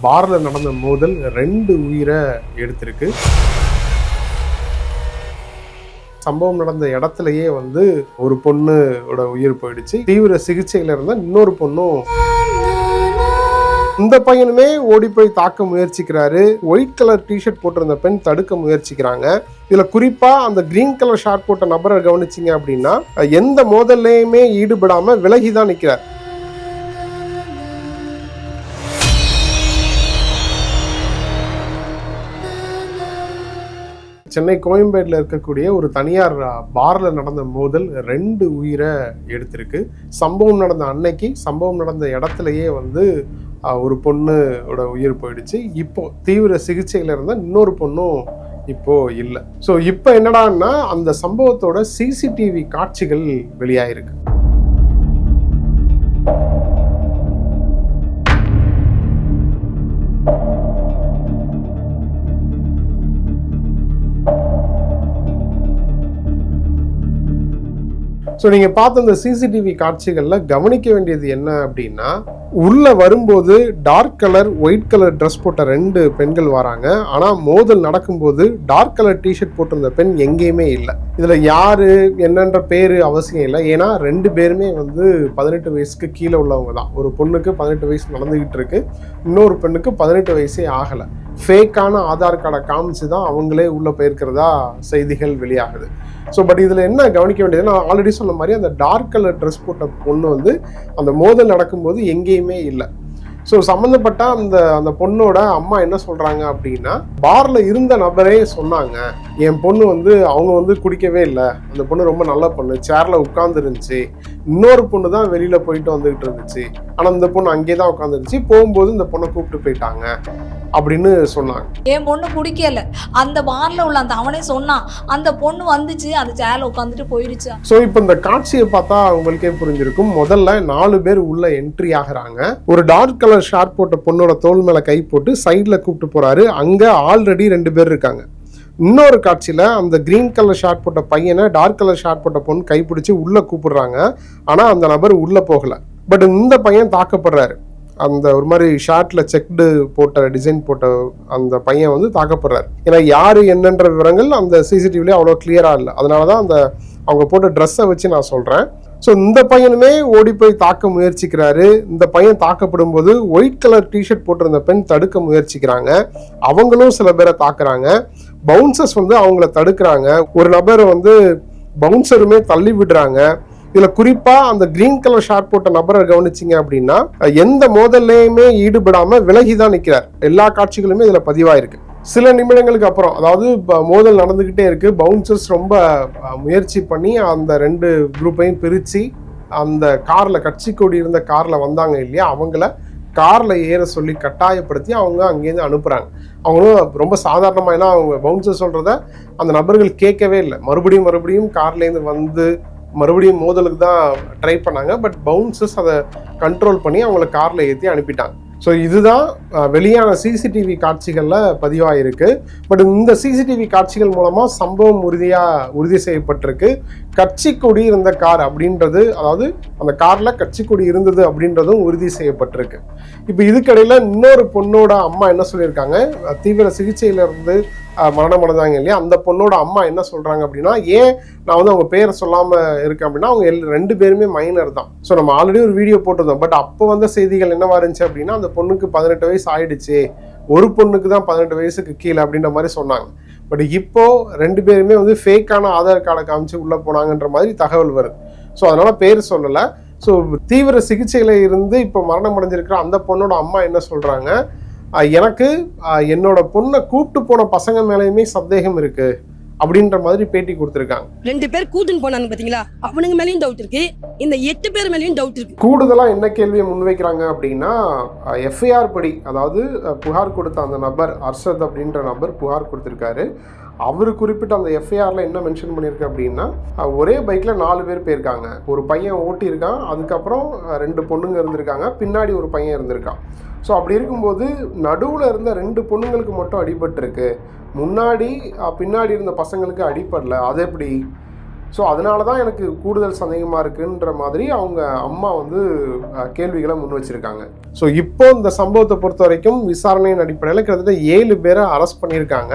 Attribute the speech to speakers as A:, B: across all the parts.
A: பார்ல நடந்த மோதல் 2 உயிரை எடுத்திருக்கு. சம்பவம் நடந்த இடத்துலயே ஒரு பொண்ணோட உயிர் போயிடுச்சு. தீவிர சிகிச்சையில இருந்த இன்னொரு பொண்ணும், இந்த பையனுமே ஓடி போய் தாக்க முயற்சிக்கிறாரு. ஒயிட் கலர் டிஷர்ட் போட்டிருந்த பெண் தடுக்க முயற்சிக்கிறாங்க. இதுல குறிப்பா அந்த கிரீன் கலர் ஷார்ட் போட்ட நபரை கவனிச்சிங்க அப்படின்னா எந்த மோதல்லையுமே ஈடுபடாம விலகிதான் நிற்கிறார். சென்னை கோயம்பேட்டில் இருக்கக்கூடிய ஒரு தனியார் பார்ல நடந்த மோதல் 2 உயிரை எடுத்திருக்கு. சம்பவம் நடந்த அன்னைக்கு சம்பவம் நடந்த இடத்துலயே ஒரு பொண்ணோட உயிர் போயிடுச்சு. இப்போ தீவிர சிகிச்சையில இருந்த இன்னொரு பொண்ணும் இப்போ இல்லை. ஸோ இப்போ என்னடான்னா அந்த சம்பவத்தோட சிசிடிவி காட்சிகள் வெளியாயிருக்கு. ஸோ நீங்கள் பார்த்த இந்த சிசிடிவி காட்சிகளில் கவனிக்க வேண்டியது என்ன அப்படின்னா, உள்ள வரும்போது dark colour white colour dress போட்ட 2 பெண்கள் வராங்க. ஆனால் மோதல் நடக்கும்போது டார்க் கலர் டிஷர்ட் போட்டிருந்த பெண் எங்கேயுமே இல்லை. இதில் யாரு என்னன்ற பேர் அவசியம் இல்லை. ஏன்னா 2 பேருமே 18 வயசுக்கு கீழே உள்ளவங்க தான். ஒரு பொண்ணுக்கு 18 வயசு நடந்துகிட்டு இருக்கு, இன்னொரு பெண்ணுக்கு 18 வயசே ஆகலை. ஃபேக்கான ஆதார் கார்டை காமிச்சு தான் அவங்களே உள்ளே போயிருக்கிறதா செய்திகள் வெளியாகுது. ஸோ பட் இதில் என்ன கவனிக்க வேண்டியது, நான் ஆல்ரெடி சொன்ன மாதிரி அந்த டார்க் கலர் ட்ரெஸ் போட்ட பொண்ணு அந்த மோதல் நடக்கும்போது எங்கேயுமே இல்லை. ஸோ சம்மந்தப்பட்ட அந்த பொண்ணோட அம்மா என்ன சொல்கிறாங்க அப்படின்னா, பார்ல இருந்த நபரே சொன்னாங்க, என் பொண்ணு அவங்க குடிக்கவே இல்லை, அந்த பொண்ணு ரொம்ப நல்ல பொண்ணு, சேர்ல உட்கார்ந்து இருந்துச்சு, இன்னொரு பொண்ணு தான் வெளியில போயிட்டு வந்துகிட்டு இருந்துச்சு, ஆனால் இந்த பொண்ணு அங்கே தான் உட்காந்துருந்துச்சு, போகும்போது இந்த பொண்ணை கூப்பிட்டு போயிட்டாங்க அப்படின்னு சொன்னாங்க.
B: என் பொண்ணு குடிக்கல, அந்த பார்ல உள்ள அவனே சொன்னான், அந்த பொண்ணு வந்துச்சு, அந்த சேர்ல உட்காந்துட்டு போயிடுச்சு.
A: ஸோ இப்போ இந்த காட்சியை பார்த்தா உங்களுக்கே புரிஞ்சிருக்கும். முதல்ல 4 பேர் உள்ள என்ட்ரி ஆகுறாங்க. ஒரு டார்க் கலர் ஷார்ட் போட்ட பொண்ணோட தோல் மேல கை போட்டு சைட்ல கூப்பிட்டு போறாரு. அங்க ஆல்ரெடி 2 பேர் இருக்காங்க. இன்னொரு காட்சியில அந்த கிரீன் கலர் ஷார்ட் போட்ட பையனை டார்க் கலர் ஷார்ட் போட்ட பொண்ணு கைப்பிடிச்சு உள்ள கூப்பிடுறாங்க. ஆனா அந்த நபர் உள்ள போகல. பட் இந்த பையன் தாக்கப்படுறாரு. அந்த ஒரு மாதிரி ஷார்ட்ல செக்டு போட்ட டிசைன் போட்ட அந்த பையன் தாக்கப்படுறாரு. ஏன்னா யாரு என்னன்ற விவரங்கள் அந்த சிசிடிவில அவ்வளோ கிளியரா இல்லை. அதனாலதான் அவங்க போட்ட ட்ரெஸ்ஸை வச்சு நான் சொல்றேன். ஸோ இந்த பையனுமே ஓடி போய் தாக்க முயற்சிக்கிறாரு. இந்த பையன் தாக்கப்படும் போது ஒயிட் கலர் டிஷர்ட் போட்டிருந்த பெண் தடுக்க முயற்சிக்கிறாங்க. அவங்களும் சில பேரை தாக்குறாங்க. பவுன்சர்ஸ் அவங்கள தடுக்கிறாங்க. ஒரு நபர் பவுன்சருமே தள்ளி விடுறாங்க. இதுல குறிப்பா அந்த கிரீன் கலர் ஷார்ட் போட்ட நபரை கவனிச்சிங்க அப்படின்னா எந்த மோதல்லையுமே ஈடுபடாம விலகிதான் நிற்கிறார். எல்லா காட்சிகளுமே இதுல பதிவாயிருக்கு. சில நிமிடங்களுக்கு அப்புறம், அதாவது மோதல் நடந்துகிட்டே இருக்கு, பவுன்சர்ஸ் ரொம்ப முயற்சி பண்ணி அந்த 2 குரூப்பையும் பிரிச்சு அந்த கார்ல, கட்சி கொடி இருந்த கார்ல வந்தாங்க இல்லையா, அவங்கள கார்ல ஏற சொல்லி கட்டாயப்படுத்தி அவங்க அங்கேருந்து அனுப்புறாங்க. அவங்களும் ரொம்ப சாதாரணமா, ஏன்னா அவங்க பவுன்சர் சொல்றத அந்த நபர்கள் கேட்கவே இல்லை. மறுபடியும் கார்லேருந்து மறுபடியும் மோதலுக்கு தான் ட்ரை பண்ணாங்க. பட் பவுன்சர்ஸ் அதை கண்ட்ரோல் பண்ணி அவங்கள கார்ல ஏற்றி அனுப்பிட்டாங்க. ஸோ இதுதான் வெளியான சிசிடிவி காட்சிகளில் பதிவாயிருக்கு. பட் இந்த சிசிடிவி காட்சிகள் மூலமாக சம்பவம் உறுதி செய்யப்பட்டிருக்கு. கட்சி கொடி இருந்த கார் அப்படின்றது, அதாவது அந்த காரில் கட்சி கொடி இருந்தது அப்படின்றதும் உறுதி செய்யப்பட்டிருக்கு. இப்போ இதுக்கடையில் இன்னொரு பொண்ணோட அம்மா என்ன சொல்லியிருக்காங்க, தீவிர சிகிச்சையிலிருந்து மரணம் அடைஞ்சாங்க இல்லையா, அந்த பொண்ணோட அம்மா என்ன சொல்கிறாங்க அப்படின்னா, ஏன் நான் அவங்க பேரை சொல்லாமல் இருக்கேன் அப்படின்னா, அவங்க 2 பேருமே மைனர் தான். ஸோ நம்ம ஆல்ரெடி ஒரு வீடியோ போட்டிருந்தோம். பட் அப்போ வந்த செய்திகள் என்னவா இருந்துச்சு அப்படின்னா, அந்த பொண்ணுக்கு 18 வயசு ஆயிடுச்சு, ஒரு பொண்ணுக்கு தான் 18 வயசுக்கு கீழே அப்படின்ற மாதிரி சொன்னாங்க. பட் இப்போ 2 பேருமே ஃபேக்கான ஆதார் கார்டை காமிச்சு உள்ள போனாங்கன்ற மாதிரி தகவல் வருது. ஸோ அதனால பேர் சொல்லலை. ஸோ தீவிர சிகிச்சையில இருந்து இப்போ மரணம் அடைஞ்சிருக்கிற அந்த பொண்ணோட அம்மா என்ன சொல்றாங்க, எனக்கு என்னோட பொண்ணை கூப்பிட்டு போன பசங்க மேலேயுமே சந்தேகம் இருக்கு அப்படின்ற மாதிரி பேட்டி கொடுத்திருக்காங்க.
C: 2 பேர் கூட்டின்னு போனாங்க பாத்தீங்களா, அவனுங்க மேலயும் டவுட் இருக்கு, இந்த 8 பேர் மேலயும் டவுட் இருக்கு.
A: கூடுதலா என்ன கேள்வியை முன்வைக்கிறாங்க அப்படின்னா, எஃப்ஐஆர் படி, அதாவது புகார் கொடுத்த அந்த நபர் அர்ஷத் அப்படின்ற நபர் புகார் கொடுத்திருக்காரு. அவர் குறிப்பிட்ட அந்த எஃப்ஐஆர்ல என்ன மென்ஷன் பண்ணியிருக்கு அப்படின்னா, ஒரே பைக்ல 4 பேர் போயிருக்காங்க. ஒரு பையன் ஓட்டி இருக்கான், அதுக்கப்புறம் 2 பொண்ணுங்க இருந்திருக்காங்க, பின்னாடி ஒரு பையன் இருந்திருக்கான். ஸோ அப்படி இருக்கும்போது நடுவில் இருந்த 2 பொண்ணுங்களுக்கு மட்டும் அடிபட்டிருக்கு, பின்னாடி இருந்த பசங்களுக்கு அடிப்படல. அது எப்படி? ஸோ அதனால தான் எனக்கு கூடுதல் சந்தேகமாக இருக்குன்ற மாதிரி அவங்க அம்மா வந்து கேள்விகளை முன் வச்சிருக்காங்க. ஸோ இப்போ இந்த சம்பவத்தை பொறுத்த வரைக்கும் விசாரணையின் அடிப்படையில் கிட்டத்தட்ட 7 பேரை அரெஸ்ட் பண்ணியிருக்காங்க.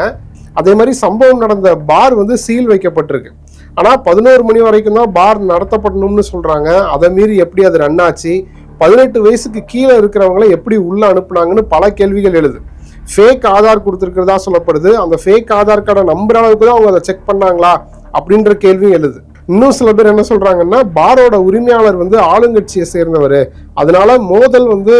A: அதே மாதிரி சம்பவம் நடந்த பார் வந்து சீல் வைக்கப்பட்டிருக்கு. ஆனால் 11 மணி வரைக்கும் தான் பார் நடத்தப்படணும்னு சொல்கிறாங்க. அதை மீறி எப்படி அது ரன் ஆச்சு, 18 வயசுக்கு கீழே இருக்கிறவங்கள எப்படி உள்ளே அனுப்புனாங்கன்னு பல கேள்விகள் எழுது. ஃபேக் ஆதார் கொடுத்துருக்கிறதா சொல்லப்படுது. அந்த ஃபேக் ஆதார் கார்டை நம்புற அளவுக்கு தான் அவங்க அதை செக் பண்ணாங்களா அப்படின்ற கேள்வியும் எழுது. இன்னும் சில பேர் என்ன சொல்றாங்கன்னா, பாரோட உரிமையாளர் வந்து ஆளுங்கட்சியை சேர்ந்தவர், அதனால மோதல் வந்து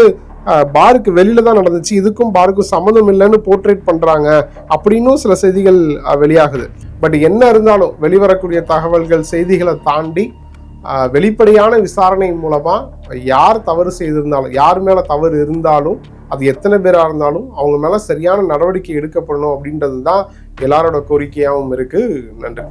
A: பாருக்கு வெளியில தான் நடந்துச்சு, இதுக்கும் பாருக்கும் சம்மந்தம் இல்லைன்னு போர்ட்ரேட் பண்றாங்க அப்படின்னும் சில செய்திகள் வெளியாகுது. பட் என்ன இருந்தாலும் வெளிவரக்கூடிய தகவல்கள் செய்திகளை தாண்டி வெளிப்படையான விசாரணை மூலமா யார் தவறு செய்திருந்தாலும், யார் மேல தவறு இருந்தாலும், அது எத்தனை பேராக இருந்தாலும் அவங்க மேல சரியான நடவடிக்கை எடுக்கப்படணும் அப்படின்றது தான் எல்லாரோட கோரிக்கையாகவும் இருக்கு. நன்றி.